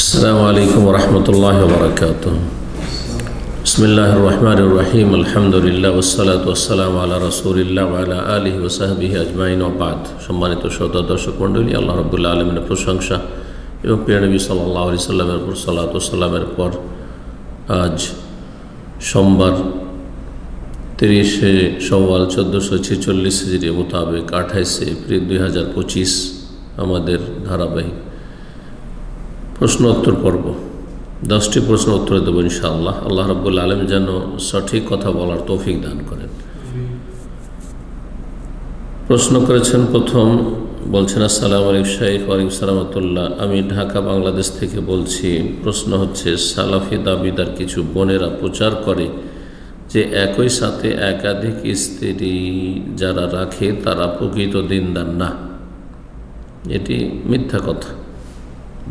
अस्सलामु अलैकुम वरहमतुल्लाहि वबरकातुहू। बिस्मिल्लाहिर्रहमानिर्रहीम। अल्हम्दुलिल्लाह वस्सलातु वस्सलामु अला रसूलिल्लाह व अला आलिहि व सहबिहि अजमाइन व बाद। সম্মানিত শ্রোতা দর্শক মণ্ডলী, আল্লাহ রাব্বুল আলামিনের প্রশংসা এবং প্রিয় নবী সাল্লাল্লাহু আলাইহি সাল্লামের উপর সালাতু ওয়া সালামের পর আজ সোমবার 30 শাওয়াল 1446 হিজরি মোতাবেক 28 এপ্রিল 2025 আমাদের ধারাবাহিক প্রশ্ন উত্তর পর্ব 10টি প্রশ্ন উত্তর দেব ইনশাআল্লাহ। আল্লাহ রাব্বুল আলামিন যেন সঠিক কথা বলার তৌফিক দান করেন। প্রশ্ন করেছেন প্রথম, বলছেন আসসালামু আলাইকুম শাইখ। ওয়ালাইকুম আসসালাম ওয়া রাহমাতুল্লাহ। আমি ঢাকা বাংলাদেশ থেকে বলছি। প্রশ্ন হচ্ছে, সালাফি দাবিদার কিছু বোনেরা প্রচার করে যে একই সাথে একাধিক স্ত্রী যারা রাখে তারা প্রকৃত দিনদার না। এটি মিথ্যা কথা।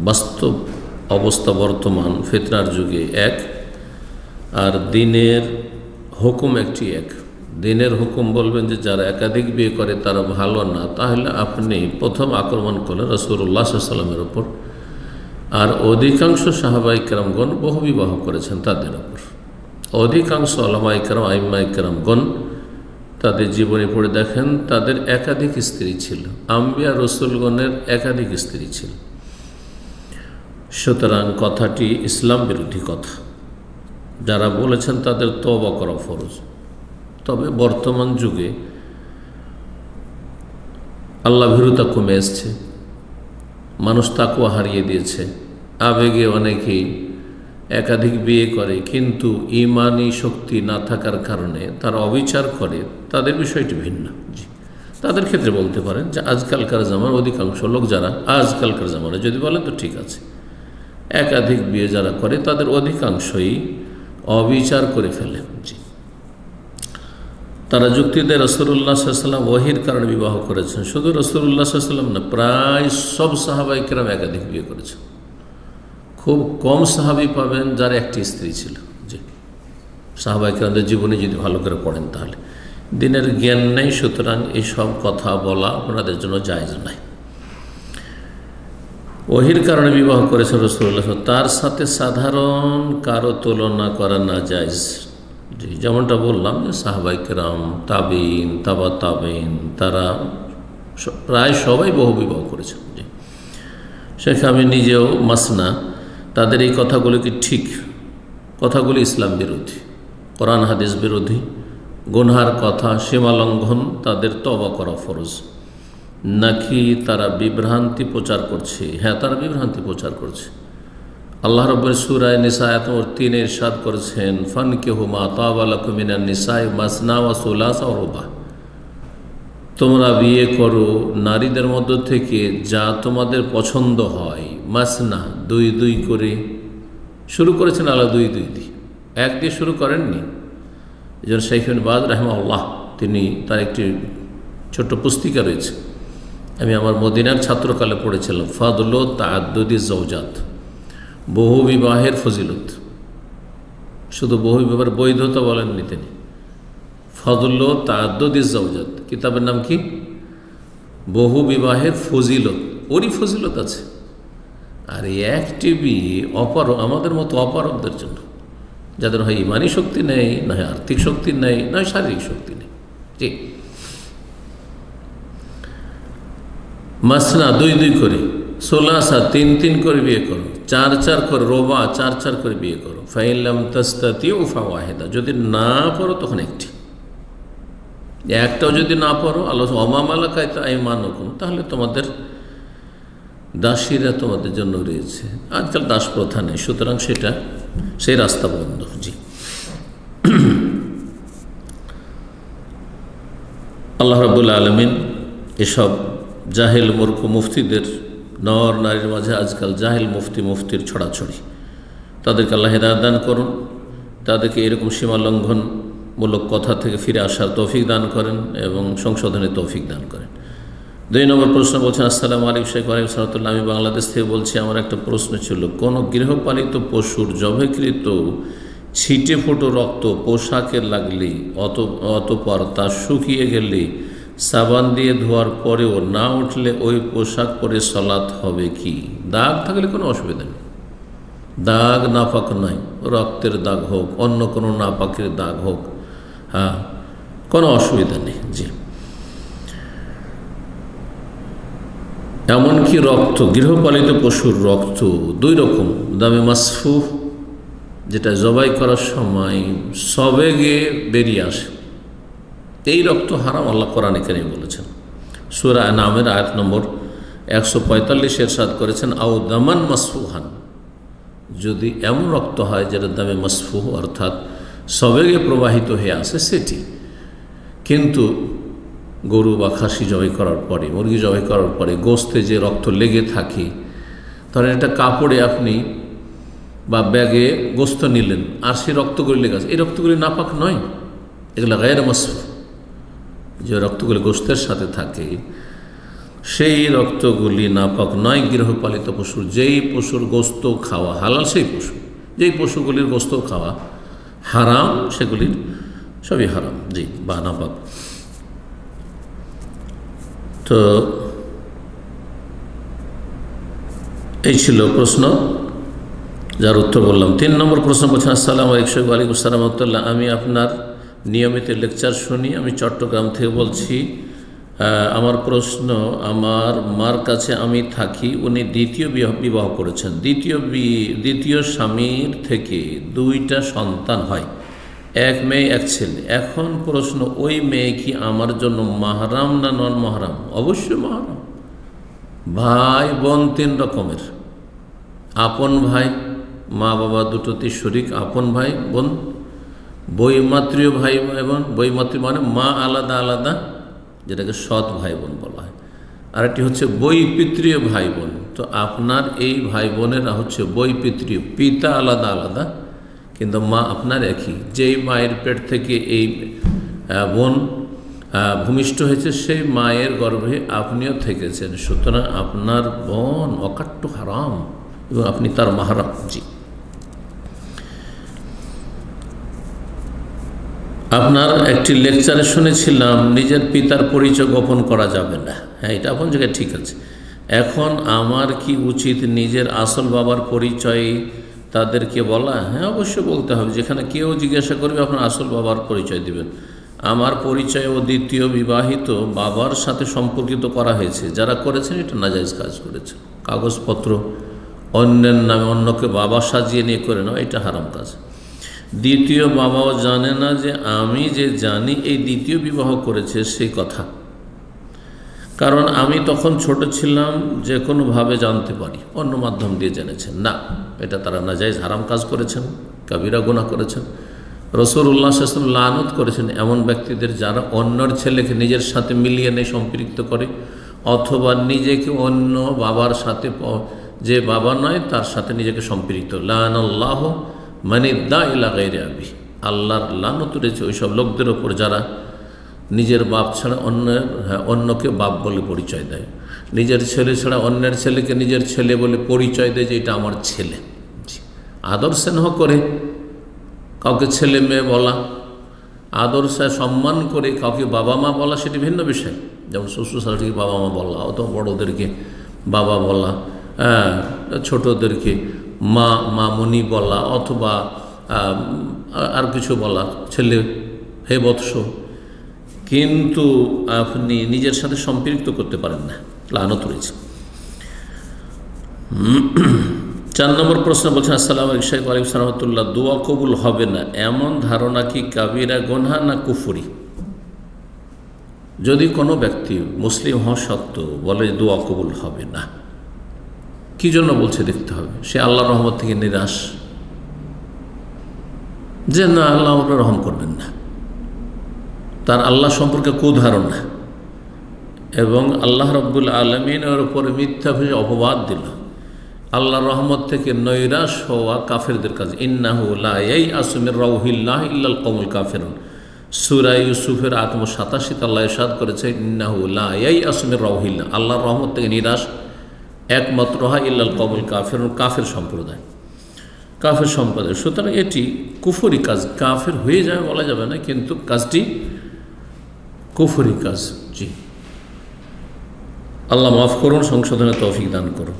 বাস্তব অবস্থা বর্তমান ফিতনার যুগে এক, আর দিনের হুকুম একটি এক। দিনের হুকুম বলবেন যে যারা একাধিক বিয়ে করে তারা ভালো না, তাহলে আপনি প্রথম আক্রমণ করলেন রাসূলুল্লাহ সাল্লাল্লাহু আলাইহি ওয়াসাল্লামের ওপর, আর অধিকাংশ সাহাবায়ে কেরামগণ বহু বিবাহ করেছেন তাদের ওপর। অধিকাংশ উলামায়ে কেরাম আইম্মায়ে কেরামগণ তাদের জীবনে পড়ে দেখেন তাদের একাধিক স্ত্রী ছিল, আম্বিয়া রসুলগণের একাধিক স্ত্রী ছিল। সুতরাং কথাটি ইসলাম বিরোধী কথা। যারা বলেছেন তাদের তওবা করা ফরজ। তবে বর্তমান যুগে আল্লাহ ভীরুতা কমে এসছে, মানুষ তাকওয়া হারিয়ে দিয়েছে। আবেগে অনেকেই একাধিক বিয়ে করে, কিন্তু ঈমানি শক্তি না থাকার কারণে তারা অবিচার করে। তাদের বিষয়টি ভিন্ন। জি, তাদের ক্ষেত্রে বলতে পারেন যে আজকালকার জামানার অধিকাংশ লোক, যারা আজকালকার জামানায় যদি বলেন তো ঠিক আছে, একাধিক বিয়ে যারা করে তাদের অধিকাংশই অবিচার করে ফেলে। জি, তারা যুক্তি দেয় রাসূলুল্লাহ সাল্লাল্লাহু আলাইহি ওয়াসাল্লাম ওহীর কারণে বিবাহ করেছেন। শুধু রাসূলুল্লাহ সাল্লাল্লাহু আলাইহি ওয়াসাল্লাম না, প্রায় সব সাহাবায়ে কেরাম একাধিক বিয়ে করেছেন। খুব কম সাহাবী পাবেন যার একটি স্ত্রী ছিল। জি, সাহাবায়ে কেরামদের জীবনী যদি ভালো করে পড়েন তাহলে দিনের জ্ঞান নেই, সুতরাং এইসব কথা বলা আপনাদের জন্য জায়েজ নয়। ওহীর কারণে বিবাহ করেছেন রাসূলুল্লাহ, তার সাথে সাধারণ কারো তুলনা করা না জায়েজ। জি, যেমনটা বললাম যে সাহাবায়ে কেরাম, তাবেঈন, তাবা তাবেঈন, তারা প্রায় সবাই বহু বিবাহ করেছেন। জি, সেখানে আমি নিজেও মাসনা। তাদের এই কথাগুলো কি ঠিক? কথাগুলি ইসলাম বিরোধী, কোরআন হাদিস বিরোধী, গুনহার কথা, সীমা লঙ্ঘন। তাদের তওবা করা ফরজ। নাকি তারা বিভ্রান্তি প্রচার করছে? হ্যাঁ, তারা বিভ্রান্তি প্রচার করছে। আল্লাহ রাব্বুল সূরা নিসা আয়াত নম্বর 3 ইরশাদ করেছেন, ফানকিহু মা তাবা লাকুম মিনান নিসাই মাসনা ওয়া সুলাসা ওয়া রুবা। তোমরা বিয়ে করো নারীদের মধ্য থেকে যা তোমাদের পছন্দ হয়। মাসনা, দুই দুই করে শুরু করেছেন আল্লাহ, দুই দুই দিয়ে, এক দিয়ে শুরু করেননি। এই জন্য শাইখ ইবনে বাজ রাহিমাহুল্লাহ তিনি, তার একটি ছোট্ট পুস্তিকা রয়েছে, আমি আমার মদিনার ছাত্রকালে পড়েছিলাম, ফাদলু তাআদ্দুদি যাওজাত, বহু বিবাহের ফজিলত। শুধু বহু বিবাহের বৈধতা বলেননি তিনি, ফাদলু তাআদ্দুদি যাওজাত। কিতাবের নাম কি? বহু বিবাহের ফজিলত। ওরই ফজিলত আছে। আর একটি বিয়ে আমাদের মতো অপারগদের জন্য, যাদের হয় ইমানি শক্তি নেই, না হয় আর্থিক শক্তি নেই, না হয় শারীরিক শক্তি নেই। জি, মাসনা, দুই দুই করে, সোলাসা, তিন তিন করে বিয়ে করো, চার চার করে, রোবা, চার চার করে বিয়ে করো। ফাইন লাম তাস্তাতিউ ফাওয়াহিদা, যদি না পারো তখন একটি। একটাও যদি না পারো, আল্লাহ ওমা মালাকাত আইমানুকুম, তাহলে তোমাদের দাসীরা তোমাদের জন্য রয়েছে। আজকাল দাস প্রথা নেই, সুতরাং সেই রাস্তা বন্ধ। জি, আল্লাহ রাব্বুল আলামিন এসব জাহেল মূর্খ মুফতিদের, নর নারীর মাঝে আজকাল জাহেল মুফতির ছড়াছড়ি, তাদেরকে আল্লাহ হিদায়াত দান করুন। তাদেরকে এরকম সীমা লঙ্ঘনমূলক কথা থেকে ফিরে আসার তৌফিক দান করেন এবং সংশোধনের তৌফিক দান করেন। 2 নম্বর প্রশ্ন, বলছেন আসসালামু আলাইকুম শাইখ। ওয়ালাইকুম আসসালাম। আমি বাংলাদেশ থেকে বলছি। আমার একটা প্রশ্ন ছিল, কোনো গৃহপালিত পশুর জবেকৃত ছিটে ফোটো রক্ত পোশাকে লাগলে অতঃপর তা শুকিয়ে গেলে সাবান দিয়ে ধোয়ার পরেও না উঠলে ওই পোশাক পরে সালাত হবে কি? দাগ থাকলে কোনো অসুবিধা নেই। দাগ নাপাক নয়, রক্তের দাগ হোক, অন্য কোনো নাপাকের দাগ হোক, হ্যাঁ, কোনো অসুবিধা নেই। জি, এমনকি রক্ত, গৃহপালিত পশুর রক্ত দুই রকম, দামে মাসফুহ, যেটা জবাই করার সময় সবেগে বেরিয়ে আসে, এই রক্ত হারাম, আল্লাহ কোরআনে কারীমে বলেছেন। সূরা আনআমের আয়াত নম্বর 145 ইরশাদ করেছেন, আও দামান মাসফুহান, যদি এমন রক্ত হয় যেটা দামে মাসফুহ অর্থাৎ সবেগে প্রবাহিত হয়ে আসে সেটি। কিন্তু গরু বা খাসি জবাই করার পরে, মুরগি জবাই করার পরে গোস্তে যে রক্ত লেগে থাকে, ধরেন একটা কাপড়ে আপনি বা ব্যাগে গোস্ত নিলেন আর সেই রক্তগুলি লেগে আছে, এই রক্তগুলি নাপাক নয়, এগুলো গায়রে মাসফুহ। যে রক্তগুলি গোস্তের সাথে থাকে সেই রক্তগুলি নাপাক নয় গৃহপালিত পশুর। যেই পশুর গোস্ত খাওয়া হালাল সেই পশু, যেই পশুগুলির গোস্ত খাওয়া হারাম সেগুলির সবই হারাম, জি, বা নাপাক। তো এই ছিল প্রশ্ন, যার উত্তর বললাম। 3 নম্বর প্রশ্ন বলছেন, আসসালামু আলাইকুম। ওয়ালাইকুম আসসালাম ওয়া রাহমাতুল্লাহ। আমি আপনার নিয়মিত লেকচার শুনি, আমি চট্টগ্রাম থেকে বলছি। আমার প্রশ্ন, আমার মার কাছে আমি থাকি, উনি দ্বিতীয় বিবাহ করেছেন, দ্বিতীয় স্বামীর থেকে 2টা সন্তান হয়, 1 মেয়ে 1 ছেলে। এখন প্রশ্ন, ওই মেয়ে কি আমার জন্য মাহরাম না নন মাহরাম? অবশ্যই মাহরাম। ভাই বোন 3 রকমের, আপন ভাই, মা বাবা দুটোতে শরিক আপন ভাই বোন, বৈমাতৃয় ভাই বোন, বৈমাতৃ মানে মা আলাদা আলাদা, যেটাকে সৎ ভাই বোন বলা হয়। আর একটি হচ্ছে বৈপিত্রীয় ভাই বোন। তো আপনার এই ভাই বোনেরা হচ্ছে বৈপিত্রীয়, পিতা আলাদা আলাদা কিন্তু মা আপনার একই। যেই মায়ের পেট থেকে এই বোন ভূমিষ্ঠ হয়েছে সেই মায়ের গর্ভে আপনিও থেকেছেন, সুতরাং আপনার বোন অকাট্য হারাম এবং আপনি তার মাহরাম। জি, আপনার একটি লেকচারে শুনেছিলাম নিজের পিতার পরিচয় গোপন করা যাবে না। হ্যাঁ, এটা আপন জায়গায় ঠিক আছে। এখন আমার কি উচিত নিজের আসল বাবার পরিচয় তাদেরকে বলা? হ্যাঁ, অবশ্যই বলতে হবে। যেখানে কেউ জিজ্ঞাসা করবে আপনার আসল বাবার পরিচয় দিবেন। আমার পরিচয় ও দ্বিতীয় বিবাহিত বাবার সাথে সম্পর্কিত করা হয়েছে, যারা করেছেন এটা নাজায়েজ কাজ করেছে। কাগজপত্র অন্যের নামে অন্যকে বাবা সাজিয়ে নিয়ে করে নেওয়া, এটা হারাম কাজ। দ্বিতীয় বাবাও জানে না যে আমি যে জানি এই দ্বিতীয় বিবাহ করেছে সেই কথা, কারণ আমি তখন ছোট ছিলাম, যে কোনোভাবে জানতে পারি, অন্য মাধ্যম দিয়ে জেনেছেন না, এটা তারা নাজায়েজ হারাম কাজ করেছেন, কাবিরা গুনাহ করেছেন। রাসূলুল্লাহ সাল্লাল্লাহু আলাইহি ওয়াসাল্লাম লানত করেছেন এমন ব্যক্তিদের যারা অন্যর ছেলেকে নিজের সাথে মিলিয়ে নেয়, সম্পৃক্ত করে, অথবা নিজেকে অন্য বাবার সাথে, যে বাবা নয় তার সাথে নিজেকে সম্পৃক্ত। লানাল্লাহু মান ইদ্দা ইলা গায়রি আবি, আল্লাহর লানত রয়েছে ওইসব লোকদের ওপর যারা নিজের বাপ ছাড়া অন্যকে বাপ বলে পরিচয় দেয়, নিজের ছেলে ছাড়া অন্যের ছেলেকে নিজের ছেলে বলে পরিচয় দেয় যে এটা আমার ছেলে। আদর স্নেহ করে কাউকে ছেলে মেয়ে বলা, আদর সম্মান করে কাউকে বাবা মা বলা, সেটি ভিন্ন বিষয়। যেমন শ্বশুর শাশুড়িকে বাবা মা বলা, অথবা বড়োদেরকে বাবা বলা, ছোটদেরকে মা মামনি বলা, অথবা আর কিছু বলা, ছেলে হে বৎস, কিন্তু আপনি নিজের সাথে সম্পৃক্ত করতে পারেন না, লানত রয়েছে। 4 নম্বর প্রশ্ন বলছেন, আসসালামু আলাইকুম ওয়া রাহমাতুল্লাহ রাহমাতুল্লাহ, দোয়া কবুল হবে না এমন ধারণা কি কাবিরা গুনাহ না কুফরি? যদি কোনো ব্যক্তি মুসলিম হওয়া সত্ত্বেও বলে দোয়া কবুল হবে না, কি জন্য বলছে দেখতে হবে। সে আল্লাহর রহমত থেকে নিরাশ, যে না আল্লাহ ওরা রহম করবেন না, তার আল্লাহ সম্পর্কে কুধারণা, এবং আল্লাহ রাব্বুল আলামিন এর উপরে মিথ্যা ভেবে অপবাদ দিল। আল্লাহর রহমত থেকে নৈরাশ হওয়া কাফেরদের কাজ। ইন্নাহু লা ইয়াইআসু মির রাউহিল্লাহি ইল্লাল কওমুল কাফিরুন, সূরা ইউসুফের 87 আল্লাহ ইরশাদ করেছে, ইন্নাহু লা ইয়াইআসু মির রাউহিল্লাহ, আল্লাহর রহমত থেকে নিরাশ একমাত্র হয় ইল্লাল কওমুল কাফিরুন, কাফের সম্প্রদায়, কাফের সম্প্রদায়। সুতরাং এটি কুফরি কাজ, কাফের হয়ে যায় বলা যাবে না, কিন্তু কাজটি কুফরি কাজ। জি, আল্লাহ মাফ করুন, সংশোধনের তৌফিক দান করুন।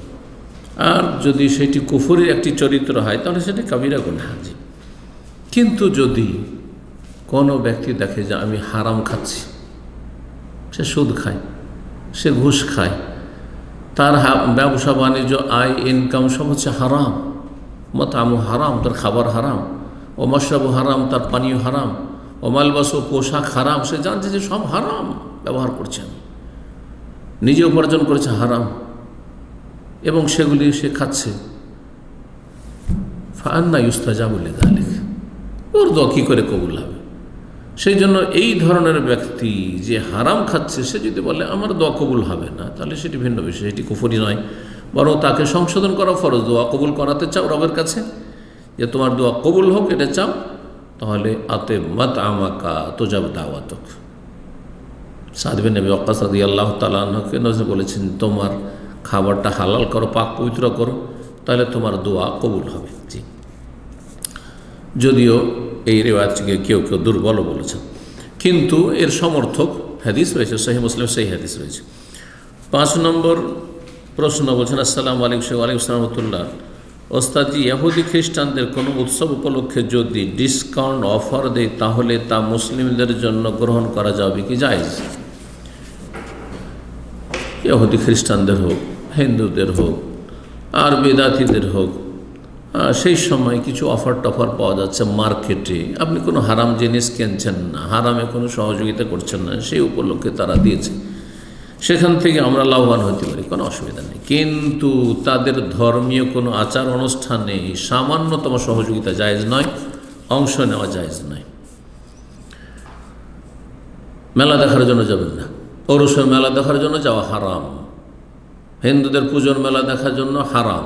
আর যদি সেটি কুফরের একটি চরিত্র হয় তাহলে সেটি কাবিরা গুনাহ। কিন্তু যদি কোনো ব্যক্তি দেখে যে আমি হারাম খাচ্ছি, সে সুদ খায়, সে ঘুষ খায়, তার ব্যবসা বাণিজ্য আয় ইনকাম সব হচ্ছে হারাম, মাতামু হারাম, তার খাবার হারাম, ও মশরাবু হারাম, তার পানীয় হারাম, ও মালবাস ও পোশাক হারাম, সে জানছে যে সব হারাম ব্যবহার করছেন, নিজে উপার্জন করেছে হারাম এবং সেগুলি সে খাচ্ছে, ফান্না ইউস্তাজাবু লিযালিক, ওর দোয়া কী করে কবুল হবে? সেই জন্য এই ধরনের ব্যক্তি যে হারাম খাচ্ছে সে যদি বলে আমার দোয়া কবুল হবে না, তাহলে সেটি ভিন্ন বিষয়, এটি কুফরি নয়, বরং তাকে সংশোধন করা ফরজ। দোয়া কবুল করাতে চাও রবের কাছে, যে তোমার দোয়া কবুল হোক এটা চাও, তাহলে আতে মাত আমাকা তোজাব দাওয়াতক। সাদ বিন নবী ওয়াক্কাস রাদিয়াল্লাহু তাআলা আনহুকে নবী বলেছেন তোমার খাবারটা হালাল করো, পাক পবিত্র করো, তাহলে তোমার দোয়া কবুল হবে। জি, যদিও এই রিওয়ায়াতটিকে কেউ কেউ দুর্বল বলেছেন, কিন্তু এর সমর্থক হাদিস রয়েছে, সহিহ মুসলিম সেই হাদিস রয়েছে। 5 নম্বর প্রশ্ন বলছেন, আসসালামু আলাইকুম রহমতুল্লাহ, ওস্তাদজি, ইহুদি খ্রিস্টানদের কোনো উৎসব উপলক্ষে যদি ডিসকাউন্ট অফার দেয় তাহলে তা মুসলিমদের জন্য গ্রহণ করা যাবে কি জায়েজ? ইহুদি খ্রিস্টানদের হোক, হিন্দুদের হোক, আর বেদাতিদের হোক, সেই সময় কিছু অফার টফার পাওয়া যাচ্ছে মার্কেটে, আপনি কোনো হারাম জিনিস কিনছেন না, হারামে কোনো সহযোগিতা করছেন না, সেই উপলক্ষে তারা দিয়েছে, সেখান থেকে আমরা লাভবান হতে পারি, কোনো অসুবিধা নেই। কিন্তু তাদের ধর্মীয় কোনো আচার অনুষ্ঠানে সামান্যতম সহযোগিতা জায়েজ নয়, অংশ নেওয়া জায়েজ নয়। মেলা দেখার জন্য যাবেন না, পৌরসভা মেলা দেখার জন্য যাওয়া হারাম, হিন্দুদের পুজোর মেলা দেখার জন্য হারাম,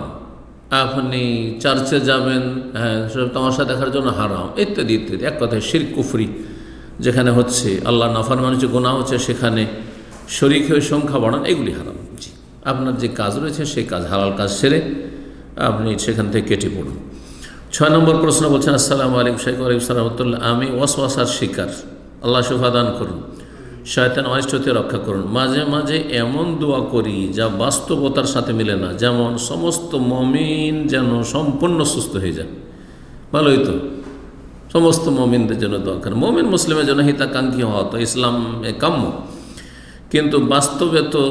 আপনি চার্চে যাবেন, হ্যাঁ, সব তামাশা দেখার জন্য হারাম, ইত্যাদি ইত্যাদি। এক কথায় শিরক কুফরি, যেখানে হচ্ছে আল্লাহ নাফরমানি যে গুনাহ হচ্ছে সেখানে শরীক হয়ে সংখ্যা বাড়ান, এগুলি হারাম। জি, আপনার যে কাজ রয়েছে সেই কাজ, হালাল কাজ সেরে আপনি সেখান থেকে কেটে পড়ুন। 6 নম্বর প্রশ্ন বলছেন, আসসালামু আলাইকুম শাইখ রহমতুল্লাহ, আমি ওয়াসওয়াসার শিকার, আল্লাহ শিফা দান করুন, শয়তান অনিষ্ট হতে রক্ষা করুন। মাঝে মাঝে এমন দোয়া করি যা বাস্তবতার সাথে মিলে না, যেমন সমস্ত মমিন যেন সম্পূর্ণ সুস্থ হয়ে যায়। ভালোই তো, সমস্ত মমিনদের জন্য দোয়া করেন, মমিন মুসলিমের জন্য হিতাকাঙ্ক্ষী হওয়া তো ইসলামে কাম্য, কিন্তু বাস্তবে তো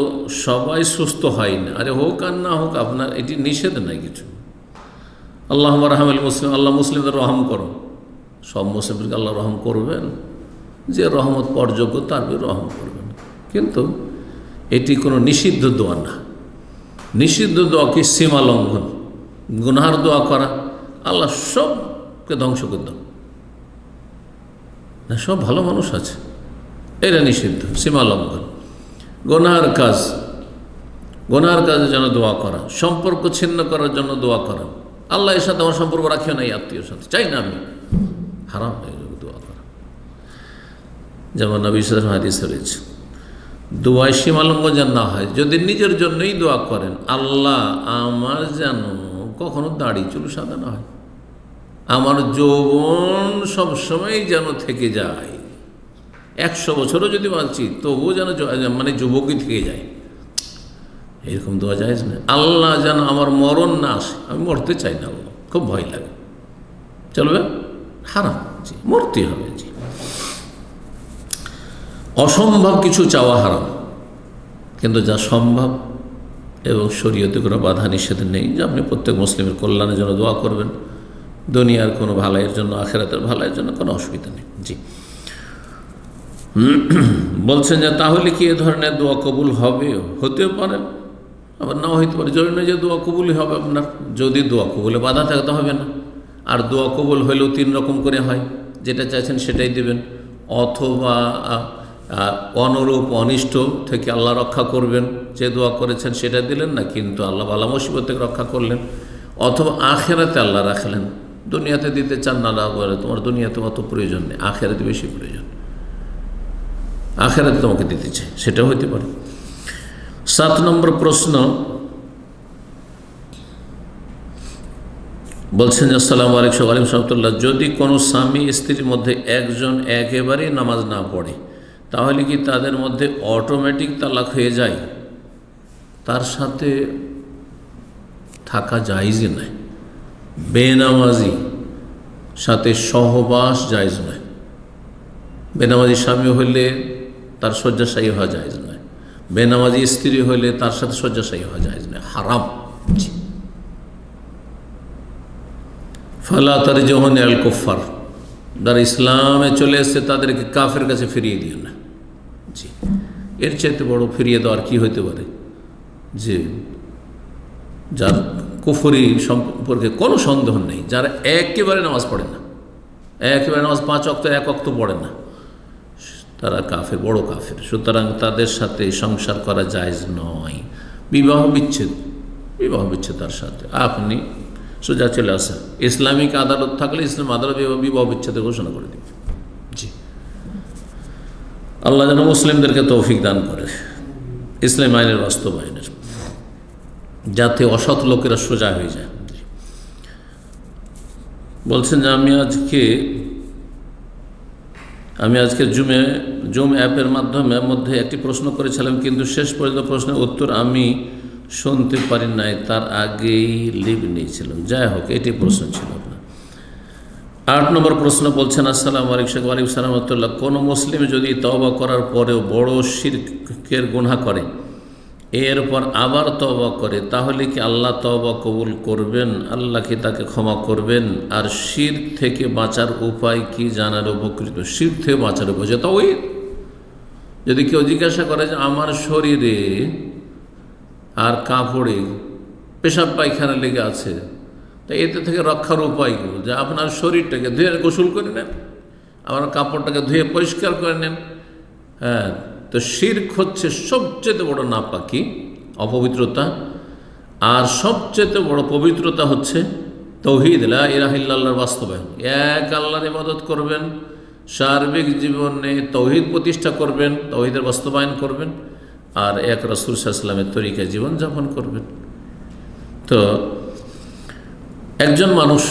সবাই সুস্থ হয় না। আরে হোক আর না হোক, আপনার এটি নিষেধ নাই কিছু। আল্লাহ রাহমাল মুসলিম, আল্লাহ মুসলিমদের রহম করো, সব মুসলিমকে আল্লাহ রহম করবেন, যে রহমত পাওয়ার যোগ্য তার রহম করবেন, কিন্তু এটি কোনো নিষিদ্ধ দোয়া না। নিষিদ্ধ দোয়া কি সীমা লঙ্ঘন, গুনাহার দোয়া করা, আল্লাহ সবকে ধ্বংস করে দাও না, সব ভালো মানুষ আছে, এটা নিষিদ্ধ, সীমা লঙ্ঘন। গুনাহার কাজ, গুনাহার কাজের জন্য দোয়া করা, সম্পর্ক ছিন্ন করার জন্য দোয়া করা, আল্লাহ এর সাথে আমার সম্পর্ক রাখিও না, এই আত্মীয়র সাথে চাই না আমি, হারাম হয়ে যাবে দোয়া করা। যেমন নবী সাল্লাল্লাহু আলাইহি ওয়াসাল্লাম হাদিসে রয়েছে, দোয়ায় সীমালঙ্ঘন যেন না হয়। যদি নিজের জন্যই দোয়া করেন, আল্লাহ আমার যেন কখনো দাড়ি চুল সাদা না হয়, আমার যৌবন সবসময় যেন থেকে যায়, 100 বছরও যদি বাঁচি তবুও যেন মানে যুবকই থেকে যায়, এরকম দোয়া জায়েজ না। আল্লাহ যেন আমার মরণ না আসে, আমি মরতে চাই না, খুব ভয় লাগে, চলবে? হারাম, জি, মরতে হবে। জি, অসম্ভব কিছু চাওয়া হারাম, কিন্তু যা সম্ভব এবং শরীয়তে কোনো বাধা নিষেধ নেই, যে আপনি প্রত্যেক মুসলিমের কল্যাণের জন্য দোয়া করবেন, দুনিয়ার কোনো ভালাইয়ের জন্য, আখিরাতের ভালাইয়ের জন্য কোনো অসুবিধা নেই। জি, বলছেন যে তাহলে কি এ ধরনের দোয়া কবুল হবে? হতেও পারে, আবার নাও হইতে পারে, জরুরি নয় যে দোয়া কবুলই হবে আপনার। যদি দোয়া কবুলে বাধা থাকতে হবে না, আর দোয়া কবুল হইলেও 3 রকম করে হয়, যেটা চাইছেন সেটাই দেবেন, অথবা অনুরূপ অনিষ্ট থেকে আল্লাহ রক্ষা করবেন, যে দোয়া করেছেন সেটা দিলেন না, কিন্তু আল্লাহ বালা মুসিবত থেকে রক্ষা করলেন, অথবা আখেরাতে আল্লাহ রাখলেন, দুনিয়াতে দিতে চান না, আল্লাহ বলে তোমার দুনিয়াতে অত প্রয়োজন নেই, আখেরাতে বেশি প্রয়োজন, আখেরাতে তোমাকে দিতে চাই, সেটাও হইতে পারে। 7 নম্বর প্রশ্ন বলছেন, আসসালামু আলাইকুম রহমতুল্লাহ, যদি কোনো স্বামী স্ত্রীর মধ্যে একজন একেবারেই নামাজ না পড়ে, তাহলে কি তাদের মধ্যে অটোমেটিক তালাক হয়ে যায়? তার সাথে থাকা জায়েজই নয়, বেনামাজি সাথে সহবাস জায়েজ নয়, বেনামাজি স্বামী হইলে তার শয্যাশায়ী হওয়া জায়েজ নয়, বেনামাজি স্ত্রী হইলে তার সাথে শয্যাশায়ী হওয়া জায়েজ নয়, হারাম। ফালা তারজিউন আল কুফার, যারা ইসলামে চলে এসছে তাদেরকে কাফের কাছে ফিরিয়ে দিও না। জি, এর চাইতে বড় ফিরিয়ে দেওয়ার কি হইতে পারে? যে যার কুফরি সম্পর্কে কোনো সন্দেহ নেই, যারা একেবারে নামাজ পড়ে না, একেবারে নামাজ 5 ওয়াক্ত 1 ওয়াক্ত পড়ে না, তারা কাফের, বড় কাফের। সুতরাং তাদের সাথে সংসার করা জায়েজ নয়। বিবাহ বিচ্ছেদ তার সাথে আপনি সোজা চলে আসেন, ইসলামিক আদালত থাকলে ইসলাম আদালত বিবাহ বিচ্ছেদের ঘোষণা করে দিবে। জি, আল্লাহ যেন মুসলিমদেরকে তৌফিক দান করে ইসলাম আইনের বাস্তবায়নের, যাতে অসৎ লোকেরা সোজা হয়ে যায়। বলছেন যে আমি আজকে জুম অ্যাপের মধ্যে একটি প্রশ্ন করেছিলাম, কিন্তু শেষ পর্যন্ত প্রশ্নের উত্তর আমি শুনতে পারি নাই, তার আগেই লিভ নিয়েছিলাম। যাই হোক, এটি প্রশ্ন ছিল আপনার। 8 নম্বর প্রশ্ন বলছেন, আসসালামু আলাইকুম। ওয়ালাইকুম সালাম ওয়া রাহমাতুল্লাহ। কোনো মুসলিম যদি তওবা করার পরেও বড় শিরকের গুনাহ করে, এরপর আবার তওবা করে, তাহলে কি আল্লাহ তওবা কবুল করবেন? আল্লাহ কি তাকে ক্ষমা করবেন? আর শিরক থেকে বাঁচার উপায় কি জানার উপকৃত? শিরক থেকে বাঁচার উপায় যে তাওহীদ। যদি কেউ জিজ্ঞাসা করে যে আমার শরীরে আর কাপড়ে পেশাব পায়খানা লেগে আছে, তো এতে থেকে রক্ষার উপায় কি? যে আপনার শরীরটাকে ধুয়ে গোসল করে নেন, আমার কাপড়টাকে ধুয়ে পরিষ্কার করে নেন। হ্যাঁ, তো শিরক হচ্ছে সবচেয়ে বড় নাপাকি, অপবিত্রতা। আর সবচেয়ে বড় পবিত্রতা হচ্ছে তাওহীদ, লা ইলাহা ইল্লাল্লাহর বাস্তবায়ন। এক আল্লাহর ইবাদত করবেন, সার্বিক জীবনে তাওহীদ প্রতিষ্ঠা করবেন, তাওহীদের বাস্তবায়ন করবেন, আর এক রাসূল সাল্লাল্লাহু আলাইহি ওয়াসাল্লামের তরিকায় জীবনযাপন করবেন। তো একজন মানুষ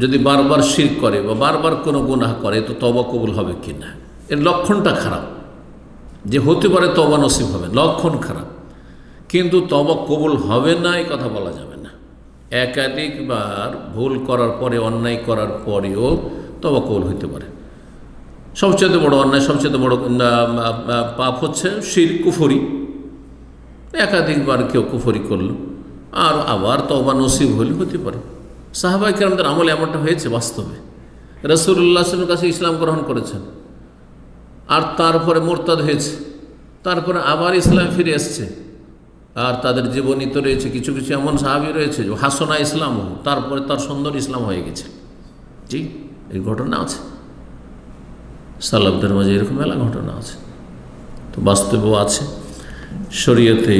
যদি বারবার শিরক করে বা বারবার কোনো গুনাহ করে, তো তওবা কবুল হবে কি না, এর লক্ষণটা খারাপ। যে হতে পারে তওবা নসিব হবে, লক্ষণ খারাপ, কিন্তু তওবা কবুল হবে না এই কথা বলা যাবে না। একাধিকবার ভুল করার পরে, অন্যায় করার পরেও তওবা কবুল হইতে পারে। সবচেয়ে বড় অন্যায়, সবচেয়ে বড় পাপ হচ্ছে শিরক, কুফরি। একাধিকবার কেউ কুফরি করলো আর আবার তওবা নসিব হলে হতে পারে। সাহাবায়ে কেরামদের আমলে এমনটা হয়েছে বাস্তবে। রাসূলুল্লাহ সাল্লাল্লাহু আলাইহি ওয়াসাল্লামের কাছে ইসলাম গ্রহণ করেছেন, আর তারপরে মোরতাদ হয়েছে, তারপরে আবার ইসলাম ফিরে এসছে। আর তাদের জীবনী তো রয়েছে, কিছু কিছু এমন সাহাবী রয়েছে যে হাসনা ইসলাম, তারপরে তার সুন্দর ইসলাম হয়ে গেছে। জি, এই ঘটনা আছে, সালাফদের মাঝে এরকম মেলা ঘটনা আছে। তো বাস্তবেও আছে। শরীয়তে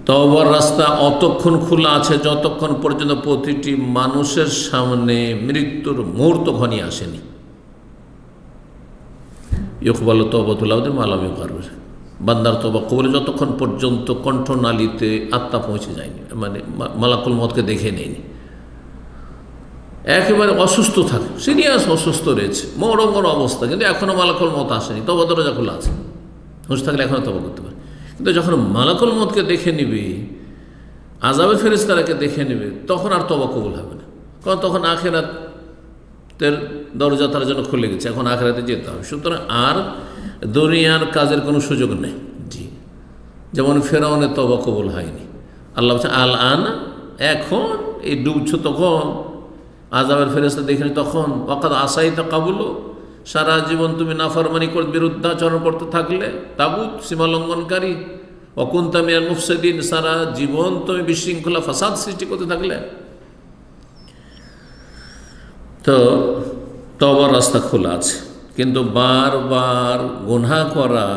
তওবার রাস্তা অতক্ষণ খোলা আছে যতক্ষণ পর্যন্ত প্রতিটি মানুষের সামনে মৃত্যুর মুহূর্ত ঘনিয়ে আসেনি। ইকবাল তওবাতুল আবদি মা লাম ইউগারর, বান্দার তওবা কবুল যতক্ষণ পর্যন্ত কণ্ঠনালীতে আত্মা পৌঁছে যায়নি, মানে মালাকুল মউতকে দেখে নেয়নি। একেবারে অসুস্থ থাকে, সিরিয়াস অসুস্থ রয়েছে, মরণ অবস্থা, কিন্তু এখনও মালাকুল মউত আসেনি, তওবা দরজা খোলা আছে, হুঁশ থাকলে এখনও তওবা করতে পারে। কিন্তু যখন মালাকুল মউতকে দেখে নিবে, আযাবের ফেরেশতাকে দেখে নেবে, তখন আর তওবা কবুল হবে না। কারণ তখন আখিরাতের দরজা তার জন্য খুলে গেছে, এখন আখিরাতে যেতে হবে। সুতরাং আর দুনিয়ার কাজের কোনো সুযোগ নেই। জি, যেমন ফেরাউনের তওবা কবুল হয়নি, আল্লাহ বলছে আল আন, এখন এই ডুবছো, তখন আযাবের ফেরেশতা দেখেনি, তখন ওয়াকাদ আসাইতা কাবুলু, সারা জীবন তুমি নাফরমানি করে বিরুদ্ধাচরণ করতে থাকলে, তাগুত সীমা লঙ্ঘনকারী, ওয়াকুনতা মিনাল মুফসিদিন, সারা জীবন তুমি বিশৃঙ্খলা ফাসাদ সৃষ্টি করতে থাকলে। তো তওবার রাস্তা খোলা আছে, কিন্তু বারবার গুনাহ করা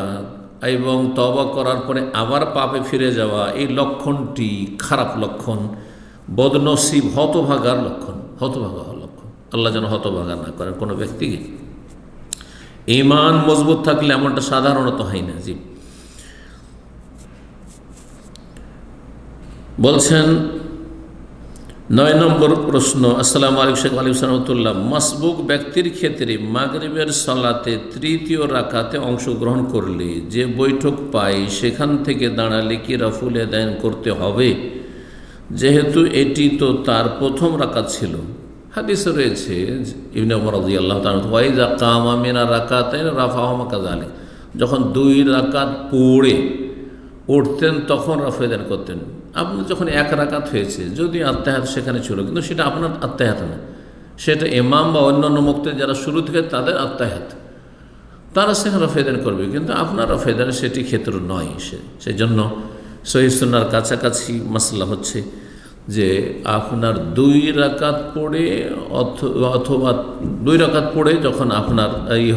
এবং তওবা করার পরে আবার পাপে ফিরে যাওয়া, এই লক্ষণটি খারাপ লক্ষণ, বদনসিব, হতভাগার লক্ষণ, হতভাগা হওয়ার লক্ষণ। আল্লাহ যেন হতভাগা না করেন কোনো ব্যক্তিকে। ঈমান মজবুত থাকলে এমনটা সাধারণত হয় না। জি, বলছেন 9 নম্বর প্রশ্ন, আসসালামু আলাইকুম শেখ ওয়ালাইকুম সালাম ওয়া রাহমাতুল্লাহ। মাসবুক ব্যক্তির ক্ষেত্রে মাগরিবের সালাতে তৃতীয় রাকাতে অংশগ্রহণ করলে যে বৈঠক পায়, সেখান থেকে দাঁড়ালে কি রাফুল আদায় করতে হবে? যেহেতু এটি তো তার প্রথম রাকাত ছিল, হাদিসে রয়েছে ইবনে ওমর রাদিয়াল্লাহু তাআলা ওয়াইজা কামা মিনা রাকাতাইন রাফাহুমা কাযালিক, যখন 2 রাকাত পড়ে উঠতেন তখন রাফাদান করতেন। আপনি যখন 1 রাকাত হয়েছে, যদি আত্তাহাত সেখানে ছিল, কিন্তু সেটা আপনার আত্তাহাত না, সেটা ইমাম বা অন্যান্য মুক্তি যারা শুরু থেকে তাদের আত্তাহাত, তারা সেখানে রাফাদান করবে, কিন্তু আপনার রাফাদান সেটি ক্ষেত্র নয়। সেই জন্য সহিহ সুন্নাহর কাছাকাছি মাসলা হচ্ছে যে আপনার 2 রাকাত পড়ে অথবা 2 রাকাত পড়ে যখন আপনার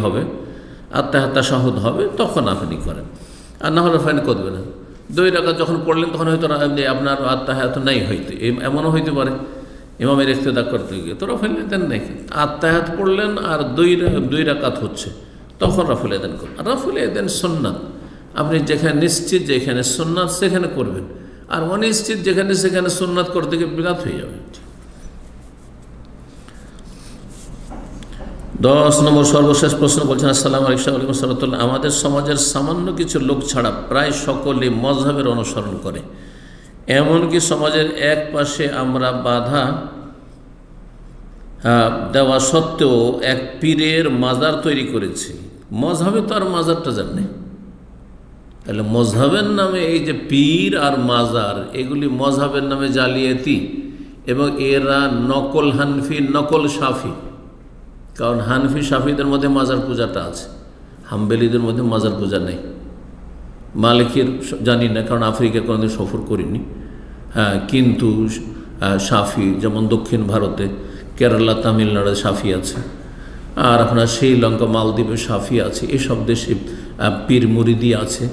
হবে আত্তাহাত তাশাহুদ হবে তখন আপনি করেন, আর না হলে ফাইন করবে না। 2 রাকাত যখন পড়লেন তখন হয়তো আপনার আত্তাহাত নাই, হইতে এমনও হইতে পারে ইমামের ইক্তেদা করতে গিয়ে তো রাফাইল দেন নাই, আত্তাহাত পড়লেন আর 2 রাকাত হচ্ছে তখন রাফুল আযান করবেন। রাফুল আযান সুন্নাত, আপনি যেখানে নিশ্চিত যেখানে সুন্নাত সেখানে করবেন, আর অনিশ্চিত যেখানে সেখানে সুন্নাত করতে গিয়ে বিরাট হয়ে যাবে। 10 নম্বর সর্বশেষ প্রশ্ন বলছেন, আসসালামু আলাইকুম সালাতুল্লাহ, আমাদের সমাজের সামান্য কিছু লোক ছাড়া প্রায় সকলেই মযহাবের অনুসরণ করে, এমনকি সমাজের এক পাশে আমরা বাধা দেওয়া সত্ত্বেও এক পীরের মাজার তৈরি করেছি। মযহাবে তো আর মাজার টাজার নেই, তাহলে মযহাবের নামে এই যে পীর আর মাজার, এগুলি মযহাবের নামে জালিয়াতি, এবং এরা নকল হানফি নকল শাফি। কারণ হানফি শাফিদের মধ্যে মাজার পূজাটা আছে, হাম্বেলিদের মধ্যে মাজার পূজা নেই। মালিকির জানি না, কারণ আফ্রিকা কোনোদিন সফর করিনি। হ্যাঁ, কিন্তু শাফি যেমন দক্ষিণ ভারতে কেরালা তামিলনাড়ুতে শাফি আছে, আর আপনার শ্রীলঙ্কা মালদ্বীপে শাফি আছে, এসব দেশে পীর মুরিদি আছে,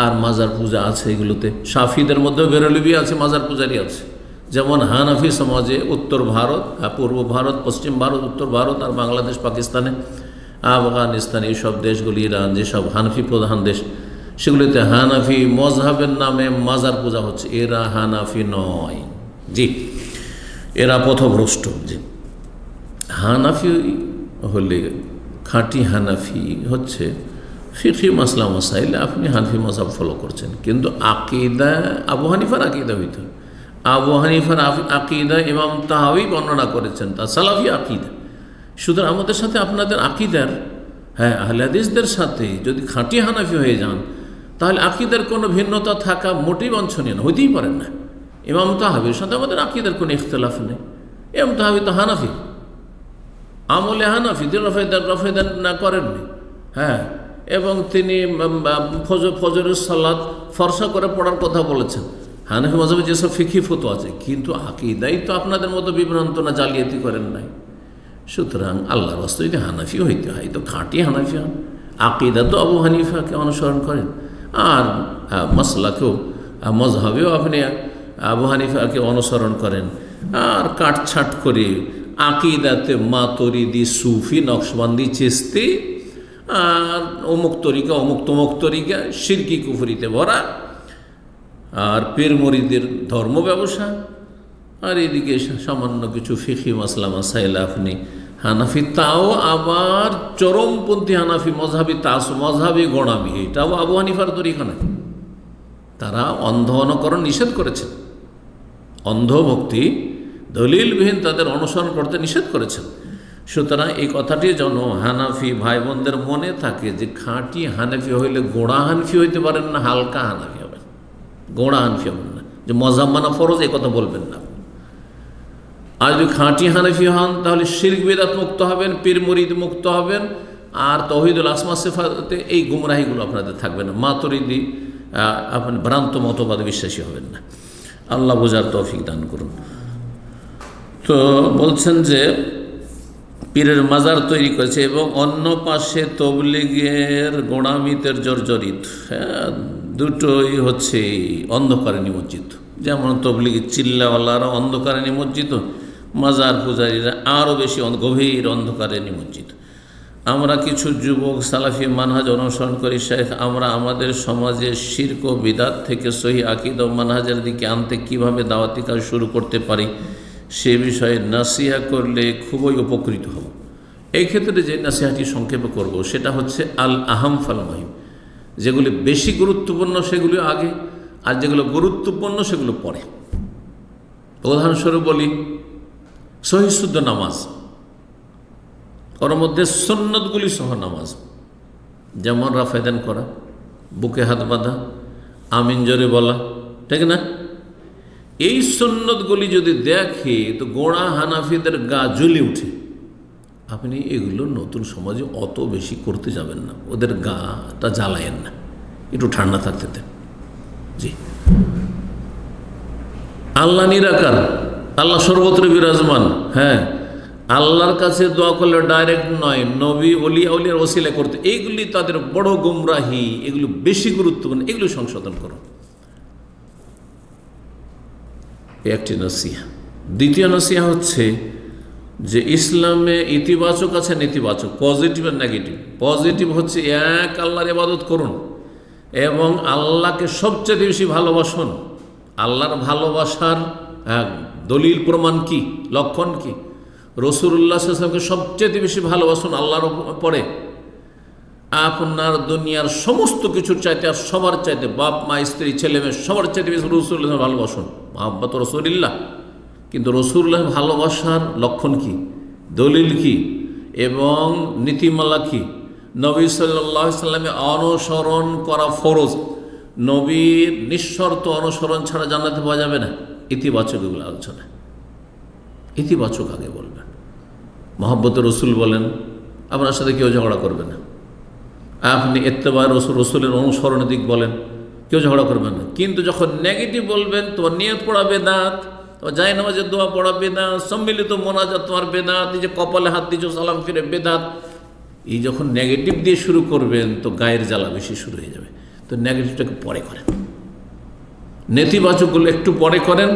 আর মাজার পূজা আছে। এগুলোতে শাফিদের মধ্যেও বেরলবি আছে, মাজার পূজারই আছে। যেমন হানাফি সমাজে উত্তর ভারত, পূর্ব ভারত, পশ্চিম ভারত, উত্তর ভারত আর বাংলাদেশ, পাকিস্তানে, আফগানিস্তান, এইসব দেশগুলি, ইরান, যেসব হানাফি প্রধান দেশ, সেগুলিতে হানাফি মযহাবের নামে মাজার পূজা হচ্ছে। এরা হানাফি নয়, জি, এরা পথভ্রষ্ট। জি, হানাফি হলে খাঁটি হানাফি হচ্ছে ফিকহি মাসলা মাসাইলে আপনি হানাফি মযহাব ফলো করছেন, কিন্তু আকীদা আবু হানিফার আকীদা হইতে হবে। আবু হানিফার আকীদা ইমাম তাহাউই বর্ণনা করেছেন, তা সালাফি আকীদা। সুতরাং আমাদের সাথে আপনাদের আকীদার, হ্যাঁ, আহলে হাদিসদের সাথে যদি খাঁটি হানাফি হয়ে যান, তাহলে আকীদার কোনো ভিন্নতা থাকা মোটেই বাঞ্ছনীয় না, হইতেই পারেন না। ইমাম তাহাবির সাথে আমাদের আকীদার কোনো ইখতিলাফ নেই। ইমাম তাহাবি তো হানাফি, আমলে হানাফি, তিনি রফেদান না করেননি। হ্যাঁ, এবং তিনি ফজরের সালাত ফরসা করে পড়ার কথা বলেছেন। হানাফি মযহাবে যেসব ফিকহি ফতোয়া আছে, কিন্তু আকীদাই তো আপনাদের মতো বিভ্রান্ত না, জালিয়াতি করেন নাই। সুতরাং আল্লাহর রাস্তায় যদি হানাফি হইতে হয় তো খাঁটি হানাফি হন, আকীদা তো আবু হানিফাকে অনুসরণ করেন, আর মাসলাকেও মযহাবেও আপনি আবু হানিফাকে অনুসরণ করেন। আর কাটছাট করে আকীদাতে মাতুরিদি, সুফি, নকশবন্দি, চিশতি, আর অমুক তরিকা, অমুক তমুক তরিকা, শিরকি কুফরিতে ভরা, আর পীর মুরিদের ধর্ম ব্যবসা, আর এদিকে সামান্য কিছু ফিকহি মাসলা মাসাইল আপনি হানাফি, তাও আবার চরমপন্থী হানাফি, মযহাবি গোড়ামি, এটাও আবু হানিফার তরিকা না। তারা অন্ধ অনুকরণ নিষেধ করেছেন, অন্ধভক্তি দলিলবিহীন তাদের অনুসরণ করতে নিষেধ করেছেন। সুতরাং এই কথাটি যেন হানাফি ভাই বোনদের মনে থাকে যে খাঁটি হানাফি হইলে গোড়া হানফি হইতে পারেন না, হালকা হানাফি হবেন, গোড়া হানফি হবেন না। যে মযহাব মানা ফরজ, এই কথা বলবেন না। আর যদি খাঁটি হানাফি হন তাহলে শিরক বিদআত মুক্ত হবেন, পীর মুরিদ মুক্ত হবেন, আর তাওহীদুল আসমা সিফাতে এই গুমরাহিগুলো আপনাদের থাকবে না। মাতুরিদি আপনি ভ্রান্ত মতবাদে বিশ্বাসী হবেন না। আল্লাহ বোঝার তৌফিক দান করুন। তো বলছেন যে পীরের মাজার তৈরি করেছে এবং অন্য পাশে তবলিগের গোড়ামিতের জর্জরিত। হ্যাঁ, দুটোই হচ্ছে অন্ধকারে নিমজ্জিত। যেমন তবলিগের চিল্লাওয়ালারা অন্ধকারে নিমজ্জিত, মাজার পূজারীরা আরও বেশি গভীর অন্ধকারে নিমজ্জিত। আমরা কিছু যুবক সালাফি মানহাজ অনুসরণ করি শেখ, আমরা আমাদের সমাজে শিরক ও বিদআত থেকে সহি আকীদা ও মানহাজের দিকে আনতে কীভাবে দাওয়াতি কাজ শুরু করতে পারি সে বিষয়ে নাসিহা করলে খুবই উপকৃত হব। এই ক্ষেত্রে যে নাসিহাটি সংক্ষেপে করব সেটা হচ্ছে আল আহাম ফাল মুহিম। যেগুলি বেশি গুরুত্বপূর্ণ সেগুলি আগে, আর যেগুলো গুরুত্বপূর্ণ সেগুলো পরে। উদাহরণস্বরূপ বলি, সহিহ শুদ্ধ নামাজ, ওর মধ্যে সুন্নতগুলি সহ নামাজ, যেমন রাফেদান করা, বুকে হাত বাঁধা, আমিন জোরে বলা, ঠিক না? এই সুন্নতগুলি যদি দেখে তো গোড়া হানাফিদের গা জ্বলে উঠে। আপনি এগুলো নতুন সমাজে অত বেশি করতে যাবেন না, ওদের গাটা জ্বালায়েন না, একটু ঠান্ডা থাকতে দেন। জি, আল্লাহ নিরাকার, আল্লাহ সর্বত্র বিরাজমান। হ্যাঁ, আল্লাহর কাছে দোয়া করলে ডাইরেক্ট নয়, নবী ওলিয়া উলিয়ার ওসিলা করতে, এইগুলি তাদের বড় গুমরাহি, এগুলো বেশি গুরুত্বপূর্ণ, এগুলো সংশোধন করো। একটি নসিহা। দ্বিতীয় নসিহা হচ্ছে যে ইসলামে ইতিবাচক আছে, নেতিবাচক, পজিটিভ আর নেগেটিভ। পজিটিভ হচ্ছে এক আল্লাহর ইবাদত করুন এবং আল্লাহকে সবচেয়ে বেশি ভালোবাসুন। আল্লাহর ভালোবাসার দলিল প্রমাণ কি, লক্ষণ কি? রাসূলুল্লাহ সাল্লাল্লাহু আলাইহি ওয়াসাল্লামকে সবচেয়ে বেশি ভালোবাসুন আল্লাহর পরে। আপনার দুনিয়ার সমস্ত কিছুর চাইতে আর সবার চাইতে, বাপ মা স্ত্রী ছেলে মেয়ে সবার চাইতে বেশি রাসূলুল্লাহ ভালোবাসুন, মুহাব্বত রাসূলিল্লাহ। কিন্তু রাসূলুল্লাহ ভালোবাসার লক্ষণ কি, দলিল কি এবং নীতিমালা কি? নবী সাল্লাল্লাহু আলাইহি ওয়াসাল্লামে অনুসরণ করা ফরজ, নবীর নিঃশর্ত অনুসরণ ছাড়া জান্নাতে পাওয়া যাবে না। ইতিবাচক এগুলো আলোচনা, ইতিবাচক আগে বলবেন। মুহাব্বত রাসূল বলেন, আপনার সাথে কেউ ঝগড়া করবে না। আপনি ইত্তেবা রাসূলের অনুসরণের দিক বলেন, কেউ ঝগড়া করবে না। কিন্তু যখন নেগেটিভ বলবেন, তোমার নিয়ত পড়া বেদাত, তোমার জায় নামাজের দোয়া পড়া বেদাত, সম্মিলিত মোনাজাত তোমার বেদাত, এই যে কপালে হাত দিচ্ছ সালাম ফিরে বেদাত, এই যখন নেগেটিভ দিয়ে শুরু করবেন তো গায়ের জ্বালা বেশি শুরু হয়ে যাবে। তো নেগেটিভটাকে পরে করেন, নেতিবাচকগুলো একটু পরে করেন,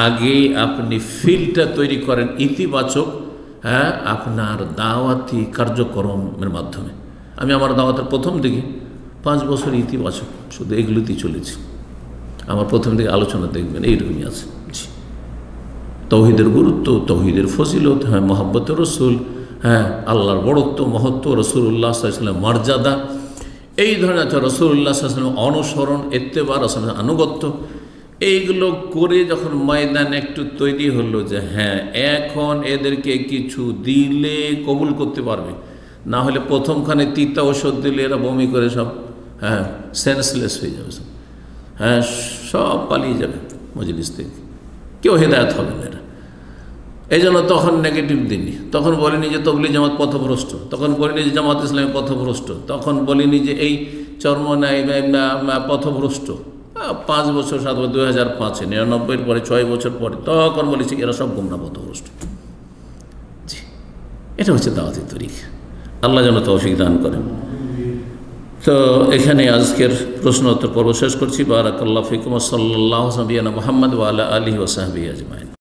আগে আপনি ফিলটা তৈরি করেন ইতিবাচক। হ্যাঁ, আপনার দাওয়াতি কার্যক্রমের মাধ্যমে। আমি আমার দাওয়াতের প্রথম দিকে 5 বছর ইতিবাচক শুধু এগুলোতেই চলেছি। আমার প্রথম দিকে আলোচনা দেখবেন এইরকমই আছে। জি, তৌহিদের গুরুত্ব, তৌহিদের ফজিলত, হ্যাঁ মুহাব্বত রাসূল, হ্যাঁ আল্লাহর বড়ত্ব মহত্ব, রাসূলুল্লাহ সাল্লাল্লাহু আলাইহি ওয়াসাল্লাম মর্যাদা, এই ধরনের রাসূলুল্লাহ সাল্লাল্লাহু আলাইহি ওয়াসাল্লাম অনুসরণ, ইত্তেবা, রাসূলের আনুগত্য, এইগুলো করে যখন ময়দান একটু তৈরি হলো যে হ্যাঁ এখন এদেরকে কিছু দিলে কবুল করতে পারবে, না হলে প্রথমখানে তিতা ওষুধ দিলে এরা বমি করে সব সেন্সলেস হয়ে যাবে, সব সব পালিয়ে যাবে মজলিস থেকে, কেউ হেদায়েত হবে না এরা। এই জন্য তখন নেগেটিভ দিনই, তখন বলিনি যে তবলিগ জামাত পথভ্রষ্ট, তখন বলিনি যে জামাত ইসলামী পথভ্রষ্ট, তখন বলিনি যে এই চরমনাই পথভ্রষ্ট। 5 বছর 7 বছর 2005-এ 99-এর পরে 6 বছর পরে তখন বলেছি এরা সব গুমরা পথভ্রষ্ট। জি, এটা হচ্ছে দাওয়াতি তরিকা। আল্লাহ যেন তৌফিক দান করেন। তো এখানে আজকের প্রশ্ন উত্তর পর্ব শেষ করছি। বারাকাল্লাহু ফিকুম। সাল্লাল্লাহু আলা মুহাম্মদ ওয়া আলা আলিহি ওয়া সাহবিহি আজমাইন।